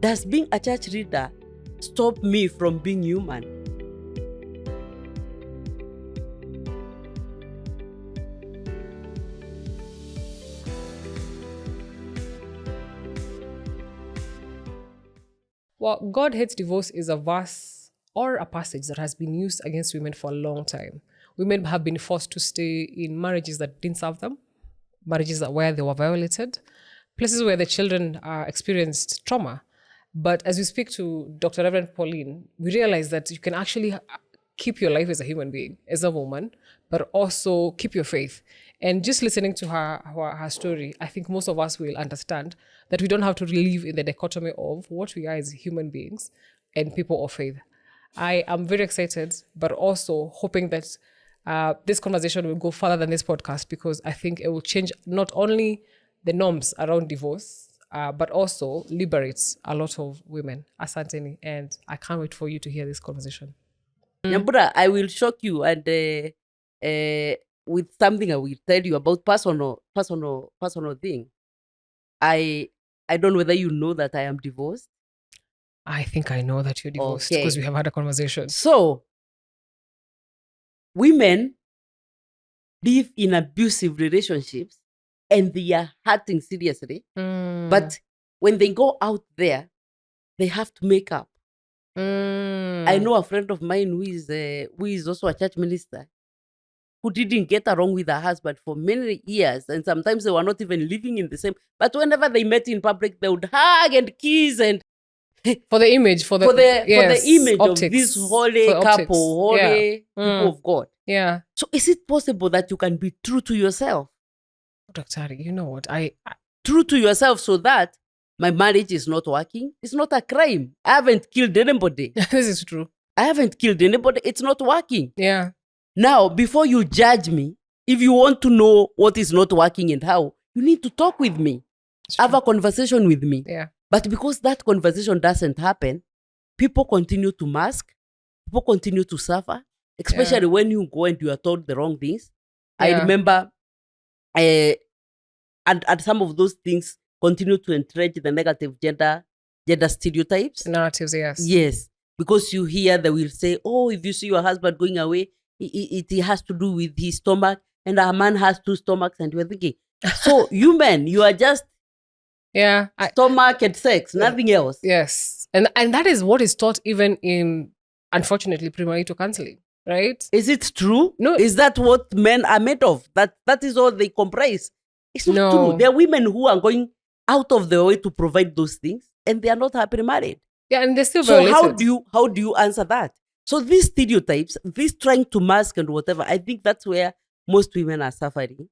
Does being a church leader stop me from being human? Well, God hates divorce is a verse or a passage that has been used against women for a long time. Women have been forced to stay in marriages that didn't serve them, marriages where they were violated, places where the children experienced trauma. But as we speak to Dr. Reverend Pauline, we realize that you can actually keep your life as a human being, as a woman, but also keep your faith. And just listening to her story, I think most of us will understand that we don't have to live in the dichotomy of what we are as human beings and people of faith. I am very excited, but also hoping that this conversation will go further than this podcast, because I think it will change not only the norms around divorce, but also liberates a lot of women. Asanteni, and I can't wait for you to hear this conversation. Nyambura, I will shock you and with something I will tell you about personal thing. I don't know whether you know that I am divorced. I think I know that you're divorced because we have had a conversation. So, women live in abusive relationships and they are hurting seriously. But when they go out there, they have to make up. I know a friend of mine who is also a church minister, who didn't get along with her husband for many years, and sometimes they were not even living in the same. But whenever they met in public, they would hug and kiss and for the image, for the image optics, of this holy couple, holy people of God. Yeah. So is it possible that you can be true to yourself? Dr. Ari, you know what? True to yourself, so that my marriage is not working. It's not a crime. I haven't killed anybody. This is true. I haven't killed anybody. It's not working. Yeah. Now, before you judge me, if you want to know what is not working and how, you need to talk with me. Have a conversation with me. Yeah. But because that conversation doesn't happen, people continue to mask. People continue to suffer, especially when you go and you are told the wrong things. Yeah. I remember, and some of those things continue to entrench the negative gender stereotypes. Narratives, yes. Yes. Because you hear, they will say, oh, if you see your husband going away, it has to do with his stomach, and a man has 2 stomachs, and you're thinking, so you men, you are just stomach and sex, nothing else. Yes. And that is what is taught even in, unfortunately, premarital counseling, right? Is it true? No. Is that what men are made of? That is all they comprise? It's not true. There are women who are going out of their way to provide those things, and they are not happily married. Yeah, and they're still violated. So how do you answer that? So these stereotypes, this trying to mask and whatever, I think that's where most women are suffering,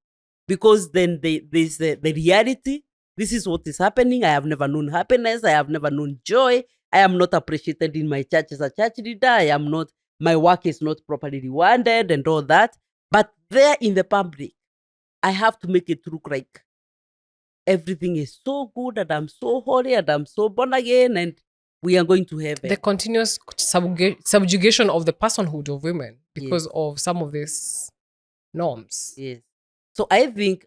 because then there's the reality. This is what is happening. I have never known happiness. I have never known joy. I am not appreciated in my church as a church leader. My work is not properly rewarded and all that. But there in the public, I have to make it look like everything is so good and I'm so holy and I'm so born again and we are going to heaven. The continuous subjugation of the personhood of women because of some of these norms. Yes. So I think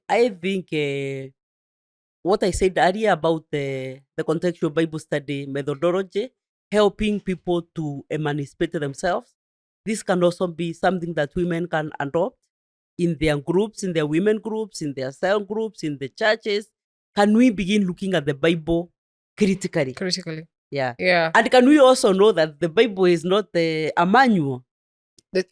what I said earlier about the contextual Bible study methodology, helping people to emancipate themselves, this can also be something that women can adopt in their groups, in their women groups, in their cell groups, in the churches. Can we begin looking at the Bible critically? Critically. Yeah. Yeah. And can we also know that the Bible is not a manual?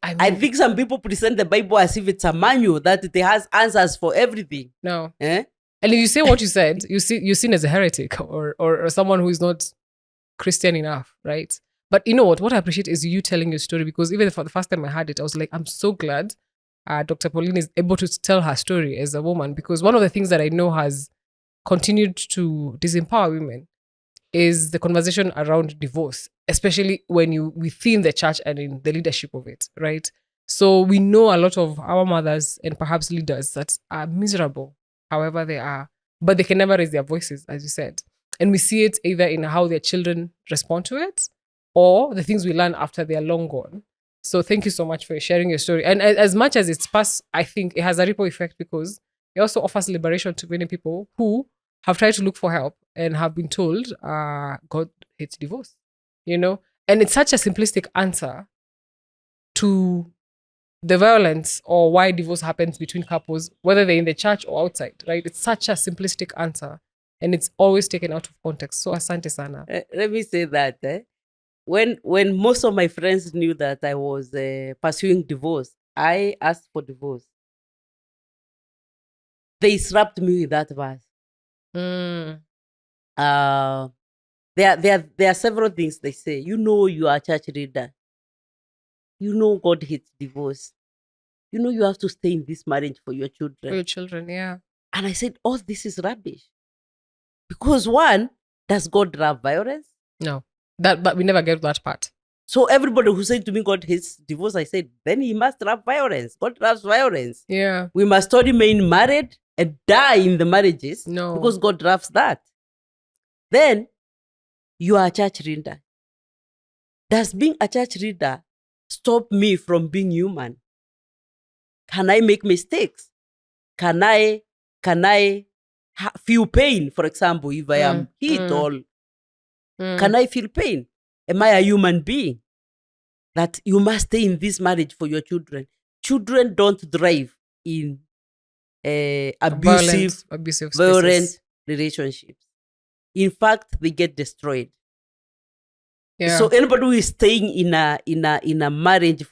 I think some people present the Bible as if it's a manual, that it has answers for everything. No. And if you say what you said, you're seen as a heretic or someone who is not Christian enough, right? But you know what? What I appreciate is you telling your story, because even for the first time I heard it, I was like, I'm so glad Dr. Pauline is able to tell her story as a woman, because one of the things that I know has continued to disempower women is the conversation around divorce, especially within the church and in the leadership of it, right? So we know a lot of our mothers and perhaps leaders that are miserable, however they are, but they can never raise their voices, as you said. And we see it either in how their children respond to it or the things we learn after they are long gone. So thank you so much for sharing your story. And as much as it's past, I think it has a ripple effect, because it also offers liberation to many people who have tried to look for help and have been told, God hates divorce, you know? And it's such a simplistic answer to the violence or why divorce happens between couples, whether they're in the church or outside, right? It's such a simplistic answer and it's always taken out of context. So asante sana. Let me say that when most of my friends knew that I was pursuing divorce, I asked for divorce. They slapped me with that verse. There are several things they say. You are a church leader. God hates divorce. You have to stay in this marriage for your children. For your children, yeah. And I said, all this is rubbish. Because one, does God love violence? No. But we never get to that part. So everybody who said to me God hates divorce, I said, then he must love violence. God loves violence. Yeah. We must all remain married and die in the marriages. No. Because God loves that. Then you are a church leader. Does being a church leader stop me from being human? Can I make mistakes? Can I feel pain, for example, if I am hit or can I feel pain? Am I a human being? That you must stay in this marriage for your children. Children don't thrive in abusive, violent relationships. In fact, they get destroyed. Yeah. So anybody who is staying in a marriage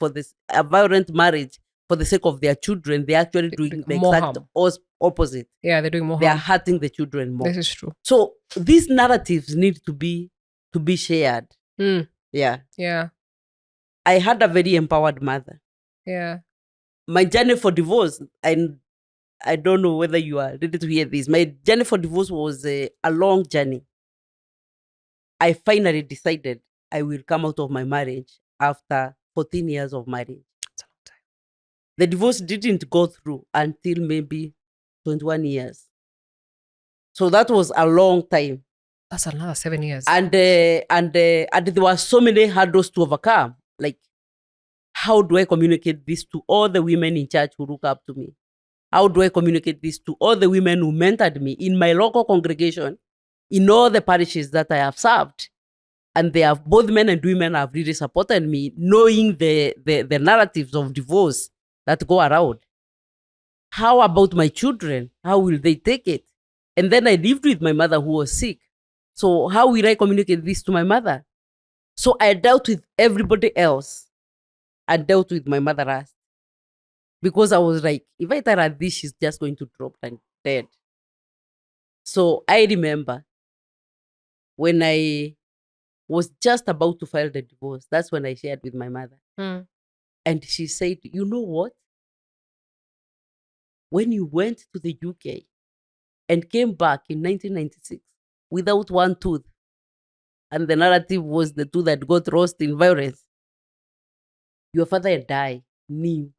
a violent marriage for the sake of their children, they're actually doing the exact opposite. Yeah, they're doing more harm. They are hurting the children more. This is true. So these narratives need to be shared. Yeah. Yeah. I had a very empowered mother. Yeah. My journey for divorce, and I don't know whether you are ready to hear this. My journey for divorce was a long journey. I finally decided I will come out of my marriage after 14 years of marriage. That's a long time. The divorce didn't go through until maybe 21 years. So that was a long time. That's another 7 years. And there were so many hurdles to overcome. Like, how do I communicate this to all the women in church who look up to me? How do I communicate this to all the women who mentored me in my local congregation, in all the parishes that I have served? And they have, both men and women have really supported me, knowing the narratives of divorce that go around. How about my children? How will they take it? And then I lived with my mother who was sick. So how will I communicate this to my mother? So I dealt with everybody else. I dealt with my mother last. Because I was like, if I tell her this, she's just going to drop and dead. So I remember when I was just about to file the divorce, that's when I shared with my mother. And she said, you know what? When you went to the UK and came back in 1996 without one tooth, and the narrative was the tooth that got lost in violence, your father and I knew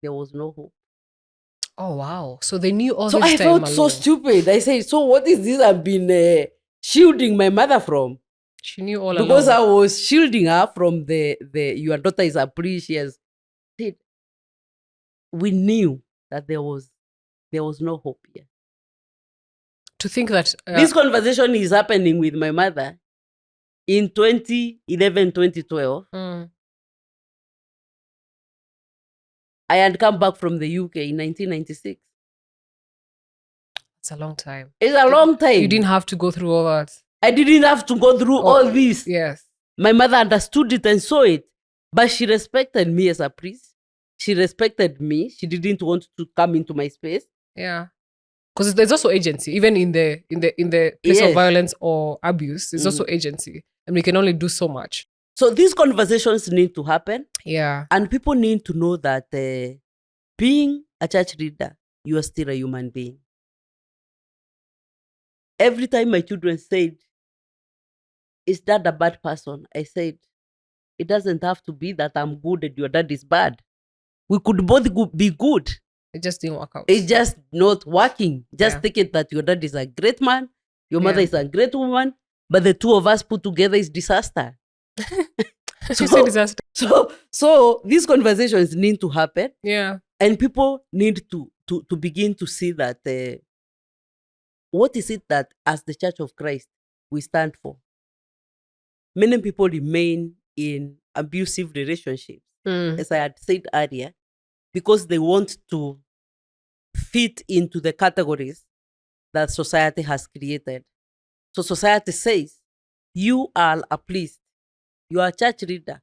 there was no hope. Oh, wow. So they knew all so this I time felt so stupid. I said, so what is this I've been shielding my mother from? She knew all because along. I was shielding her from the your daughter is a priest. She has said, we knew that there was no hope here. To think that this conversation is happening with my mother in 2011, 2012. I had come back from the UK in 1996. It's a long time. It's a long time. You didn't have to go through all that. I didn't have to go through all this. Yes. My mother understood it and saw it. But she respected me as a priest. She respected me. She didn't want to come into my space. Yeah. Because there's also agency. Even in the place of violence or abuse, there's also agency. And we can only do so much. So these conversations need to happen. Yeah. And people need to know that being a church leader, you are still a human being. Every time my children said, is Dad a bad person? I said, it doesn't have to be that I'm good and your dad is bad. We could both be good. It just didn't work out. It's just not working. Just take it that your dad is a great man, your mother is a great woman, but the two of us put together is disaster. Disaster. So these conversations need to happen. Yeah. And people need to begin to see that what is it that as the Church of Christ we stand for? Many people remain in abusive relationships, as I had said earlier, because they want to fit into the categories that society has created. So society says, you are a priest, you are a church leader,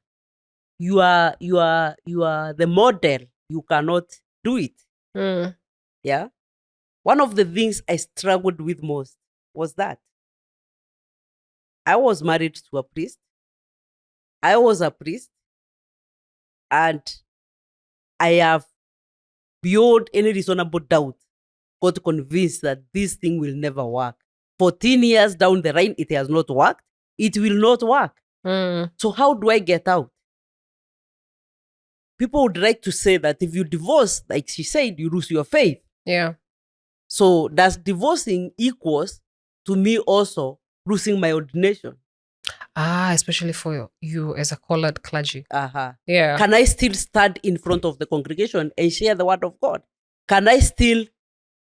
you are the model, you cannot do it. Yeah. One of the things I struggled with most was that I was married to a priest. I was a priest, and I have, beyond any reasonable doubt, got convinced that this thing will never work. 14 years down the line, it has not worked. It will not work. So how do I get out? People would like to say that if you divorce, like she said, you lose your faith. Yeah. So does divorcing equals to me also losing my ordination? Especially for you as a colored clergy. Yeah. Can I still stand in front of the congregation and share the word of God? Can I still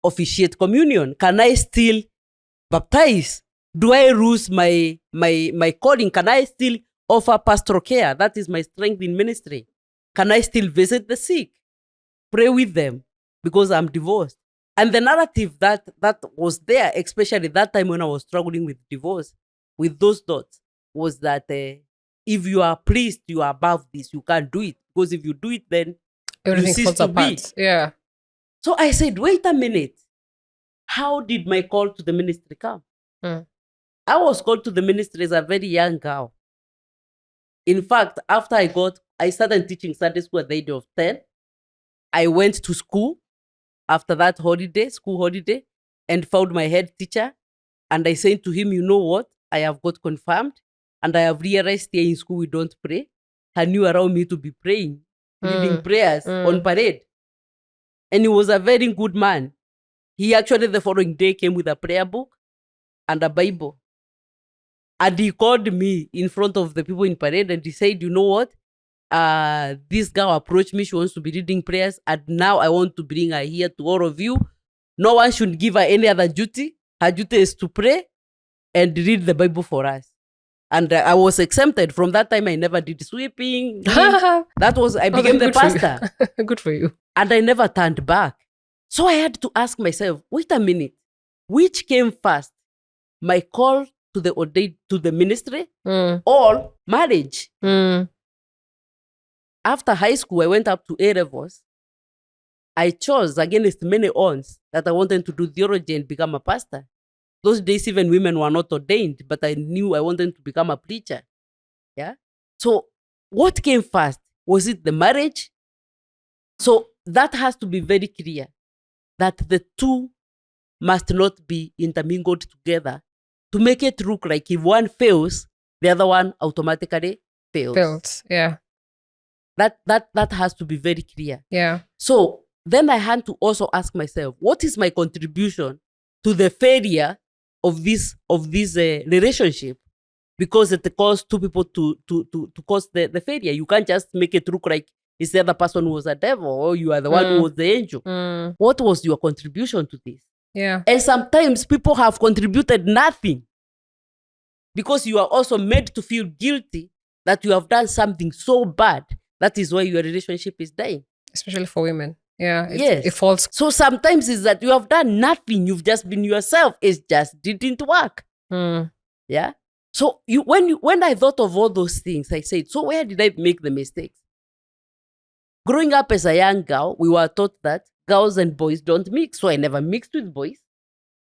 officiate communion? Can I still baptize? Do I lose my calling? Can I still offer pastoral care? That is my strength in ministry. Can I still visit the sick? Pray with them because I'm divorced. And the narrative that was there, especially that time when I was struggling with divorce, with those thoughts, was that if you are a priest, you are above this. You can't do it. Because if you do it, then everything falls apart. Yeah. So I said, wait a minute. How did my call to the ministry come? I was called to the ministry as a very young girl. In fact, after I started teaching Sunday school at the age of 10. I went to school after that school holiday, and found my head teacher. And I said to him, you know what? I have got confirmed, and I have realized here in school we don't pray. Can you allow me to be praying, reading prayers on parade? And he was a very good man. He actually the following day came with a prayer book and a Bible. And he called me in front of the people in parade, and he said, you know what? This girl approached me. She wants to be reading prayers, and now I want to bring her here to all of you. No one should give her any other duty. Her duty is to pray and read the Bible for us. And I was exempted. From that time, I never did sweeping. I became the pastor. Good for you. And I never turned back. So I had to ask myself, wait a minute, which came first? My call to the ministry or marriage? After high school, I went up to A-levels. I chose against many odds that I wanted to do theology and become a pastor. Those days, even women were not ordained, but I knew I wanted to become a preacher. Yeah. So what came first? Was it the marriage? So that has to be very clear, that the two must not be intermingled together to make it look like if one fails, the other one automatically fails. Yeah. That has to be very clear. Yeah. So then I had to also ask myself, what is my contribution to the failure of this relationship? Because it caused two people to cause the failure. You can't just make it look like it's the other person who was a devil or you are the one who was the angel. What was your contribution to this? Yeah. And sometimes people have contributed nothing because you are also made to feel guilty that you have done something so bad. That is why your relationship is dying. Especially for women. Yeah. Yes. It falls. So sometimes it's that you have done nothing. You've just been yourself. It just didn't work. Yeah. So when I thought of all those things, I said, so where did I make the mistakes? Growing up as a young girl, we were taught that girls and boys don't mix. So I never mixed with boys.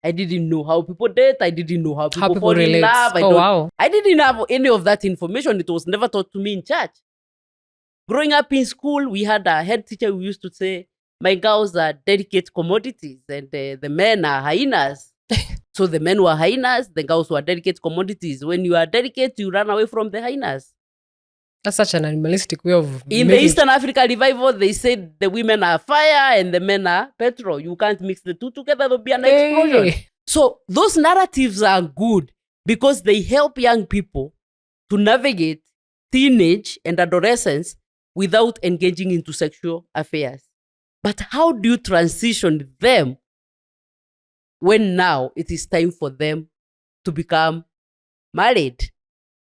I didn't know how people date. I didn't know how people fall in love. I didn't have any of that information. It was never taught to me in church. Growing up in school, we had a head teacher who used to say, my girls are delicate commodities and the men are hyenas. So the men were hyenas, the girls were delicate commodities. When you are delicate, you run away from the hyenas. That's such an animalistic way of... In the Eastern Africa revival, they said the women are fire and the men are petrol. You can't mix the two together, there'll be an explosion. So those narratives are good because they help young people to navigate teenage and adolescence without engaging into sexual affairs. But how do you transition them when now it is time for them to become married.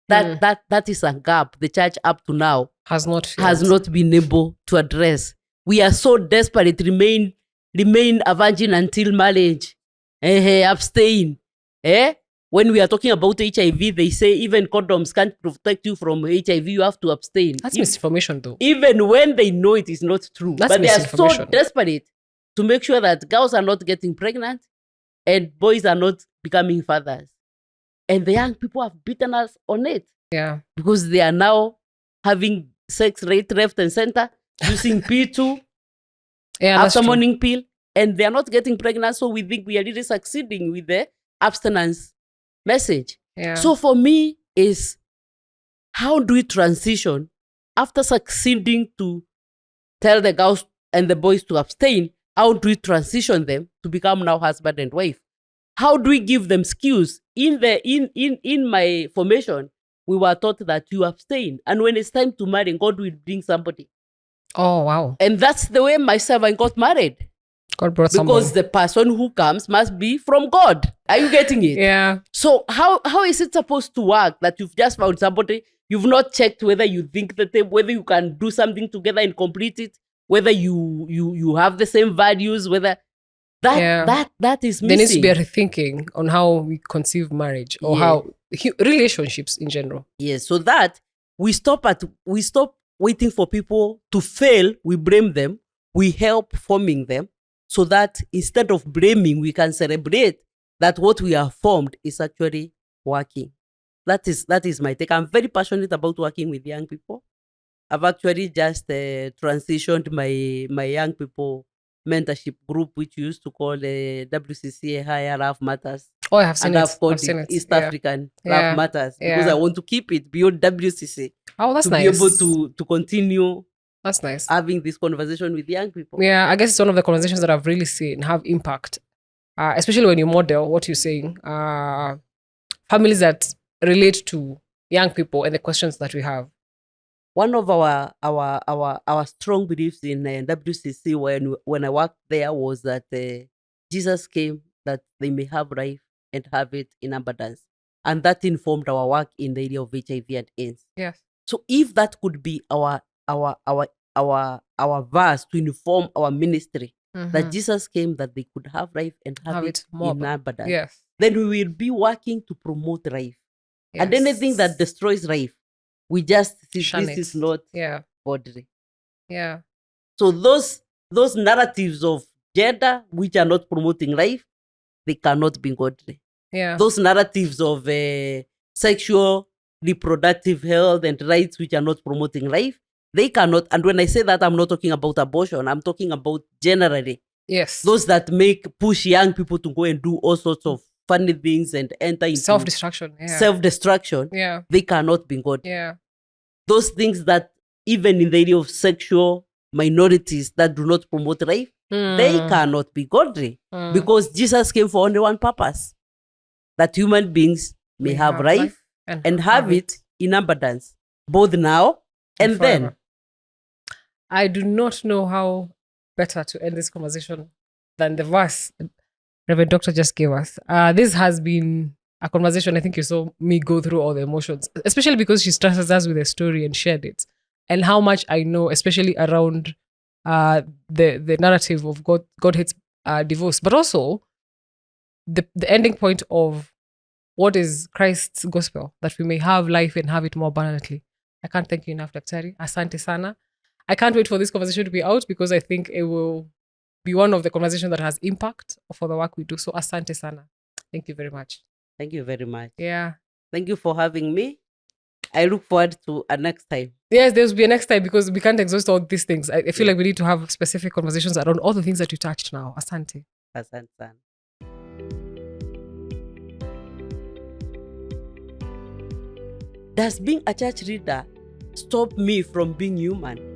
That is a gap the church up to now has not been able to address. We are so desperate, remain a virgin until marriage. Abstain. When we are talking about HIV, they say even condoms can't protect you from HIV. You have to abstain. That's misinformation, though. Even when they know it is not true. That's but they are so misinformation. desperate to make sure that girls are not getting pregnant and boys are not becoming fathers. And the young people have beaten us on it. Yeah. Because they are now having sex rate left and center, using P2 after morning pill, and they are not getting pregnant. So we think we are really succeeding with the abstinence message. Yeah. So for me is, how do we transition after succeeding to tell the girls and the boys to abstain? How do we transition them to become now husband and wife? How do we give them skills? In my formation, we were taught that you abstain, and when it's time to marry, God will bring somebody. Oh, wow. And that's the way myself I got married. God brought somebody. Because the person who comes must be from God. Are you getting it? Yeah. So how is it supposed to work that you've just found somebody, you've not checked whether you think the same, whether you can do something together and complete it, whether you have the same values, whether that is missing. There needs to be a rethinking on how we conceive marriage or how relationships in general. Yes, so that we stop waiting for people to fail, we blame them, we help forming them, so that instead of blaming, we can celebrate that what we have formed is actually working. That is my take. I'm very passionate about working with young people. I've actually just transitioned my young people mentorship group, which we used to call WCC Higher Love Matters. Oh, I have seen and it. I've called it East African Love Matters, because I want to keep it beyond WCC. Oh, that's nice. To be able to continue. That's nice. Having this conversation with young people. Yeah, I guess it's one of the conversations that I've really seen have impact, especially when you model what you're saying. Families that relate to young people and the questions that we have. One of our strong beliefs in WCC when I worked there was that Jesus came that they may have life and have it in abundance, and that informed our work in the area of HIV and AIDS. Yes. So if that could be our verse to inform our ministry, that Jesus came that they could have life and have it in abundance. Yes. Then we will be working to promote life. Yes. And anything that destroys life, we just see this is not godly. Yeah. So those narratives of gender which are not promoting life, they cannot be godly. Yeah. Those narratives of sexual, reproductive health and rights which are not promoting life, they cannot. And when I say that, I'm not talking about abortion. I'm talking about generally. Yes. Those that push young people to go and do all sorts of funny things and enter into self-destruction. Yeah. They cannot be God. Yeah. Those things that even in the area of sexual minorities that do not promote life, they cannot be godly. Because Jesus came for only one purpose, that human beings may have life and have it in abundance, both now and then. I do not know how better to end this conversation than the verse Reverend Doctor just gave us. This has been a conversation. I think you saw me go through all the emotions, especially because she started us with a story and shared it, and how much I know, especially around the narrative of God hates divorce, but also the ending point of what is Christ's gospel, that we may have life and have it more abundantly. I can't thank you enough, Daktari. Asante sana. I can't wait for this conversation to be out, because I think it will be one of the conversations that has impact for the work we do. So asante sana. Thank you very much. Thank you very much. Yeah. Thank you for having me. I look forward to a next time. Yes, there will be a next time, because we can't exhaust all these things. I feel like we need to have specific conversations around all the things that you touched now. Asante. Asante sana. Does being a church leader stop me from being human?